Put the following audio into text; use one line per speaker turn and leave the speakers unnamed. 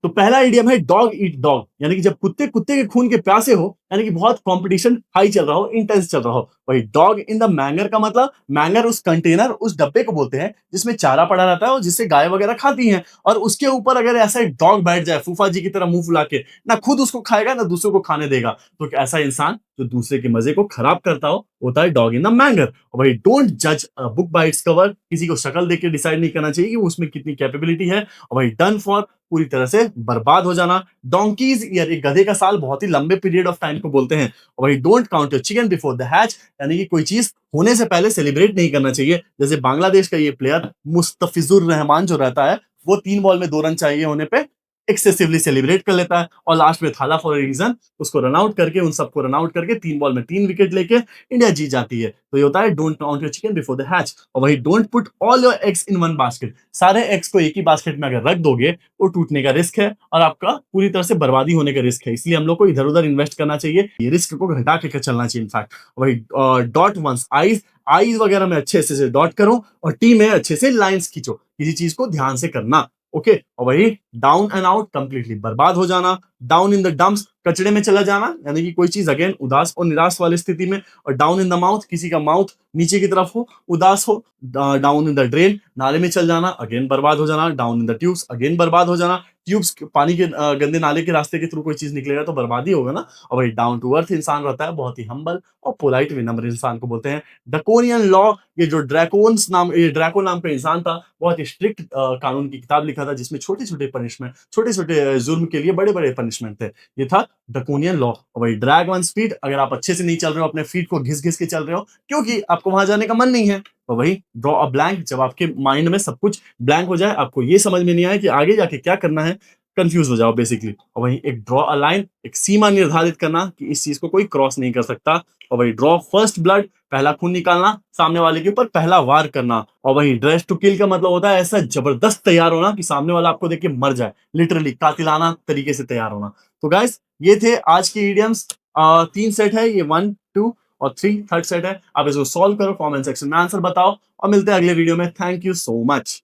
तो पहला आइडियम है डॉग ईट डॉग, यानी कि जब कुत्ते कुत्ते के खून के प्यासे हो, यानी कि बहुत कंपटीशन हाई चल रहा हो, इंटेंस चल रहा हो। वही डॉग इन द मैंगर का मतलब, मैंगर उस कंटेनर, उस डब्बे को बोलते हैं जिसमें चारा पड़ा रहता है और जिससे गाय वगैरह खाती हैं। और उसके ऊपर अगर ऐसा एक डॉग बैठ जाए फूफा जी की तरह मुंह फुला के, ना खुद उसको खाएगा ना दूसरों को खाने देगा, तो ऐसा इंसान जो दूसरे के मजे को खराब करता हो होता है डॉग इन द मैंगर। और भाई डोंट जज बुक बाय इट्स कवर, किसी को शक्ल देख के डिसाइड नहीं करना चाहिए कि उसमें कितनी कैपेबिलिटी है। और भाई डन फॉर, पूरी तरह से बर्बाद हो जाना। डोंकीज ईयर, एक गधे का साल बहुत ही लंबे पीरियड ऑफ टाइम को बोलते हैं। और भाई don't count your chicken before the hatch, यानी कि कोई चीज होने से पहले सेलिब्रेट नहीं करना चाहिए। जैसे बांग्लादेश का ये प्लेयर मुस्तफिजुर रहमान जो रहता है, वो 3 बॉल में 2 रन चाहिए होने पे एक्सेसिवली सेलिब्रेट कर लेता है और लास्ट में थाला फॉर रीजन उसको रन आउट करके, उन सबको रन आउट करके 3 बॉल में 3 विकेट लेके इंडिया जीत जाती है। तो ये होता है don't count your chicken before the hatch. और वही don't put all your eggs in one basket, सारे एग्स को एक ही बास्केट में अगर रख दोगे वो टूटने का रिस्क है और आपका पूरी तरह से बर्बादी होने का रिस्क है। इसलिए हम लोग को इधर उधर इन्वेस्ट करना चाहिए, ये रिस्क को घटा के चलना चाहिए। इनफैक्ट वही डॉट वंस आईज, आईज वगैरह में अच्छे से डॉट करो और टी में अच्छे से लाइंस खींचो, किसी चीज को ध्यान से करना। ओके। और वही डाउन एंड आउट, कंप्लीटली बर्बाद हो जाना। डाउन इन द डम्प्स, कचड़े में चला जाना, यानी कि कोई चीज अगेन उदास और निराश वाली स्थिति में। और डाउन इन द माउथ, किसी का माउथ नीचे की तरफ हो, उदास हो। डाउन इन द ड्रेन, नाले में चल जाना, अगेन बर्बाद हो जाना। Down in the tubes, again बर्बाद हो जाना। ट्यूब्स पानी के गंदे नाले के रास्ते के थ्रू कोई चीज निकलेगा तो बर्बादी होगा ना। और वही डाउन टू अर्थ इंसान रहता है, बहुत ही हम्बल और पोलाइट विनम्र इंसान को बोलते हैं ड्रैकोनियन लॉ। ये जो ड्रैकोन्स नाम, ये ड्रैको नाम का इंसान था, बहुत ही स्ट्रिक्ट कानून की किताब लिखा था जिसमें छोटे छोटे पनिशमेंट, छोटे छोटे जुर्म के लिए बड़े बड़े पनिशमेंट थे। ये था ड्रैकोनियन लॉ। और वही ड्रैग वन स्पीड, अगर आप अच्छे से नहीं चल रहे हो, अपने फीट को घिस घिस के चल रहे हो क्योंकि आपको वहां जाने का मन नहीं है। तो वही ड्रॉ अ ब्लैंक, जब आपके माइंड में सब कुछ ब्लैंक हो जाए, आपको ये समझ में नहीं आए कि आगे जाके क्या करना है, कंफ्यूज हो जाओ बेसिकली। और वही एक ड्रॉ अ लाइन, एक सीमा निर्धारित करना कि इस चीज को कोई क्रॉस नहीं कर सकता। और वही ड्रॉ फर्स्ट ब्लड, पहला खून निकालना, सामने वाले के ऊपर पहला वार करना। और वही ड्रेस टू किल का मतलब होता है ऐसा जबरदस्त तैयार होना कि सामने वाला आपको देख के मर जाए, लिटरली कातिलाना तरीके से तैयार होना। तो गाइस ये थे आज के इडियम्स। 3 सेट है ये, 1, 2 और 3 थर्ड सेट है। आप इसको सॉल्व करो, कमेंट सेक्शन में आंसर बताओ और मिलते हैं अगले वीडियो में। Thank you so much.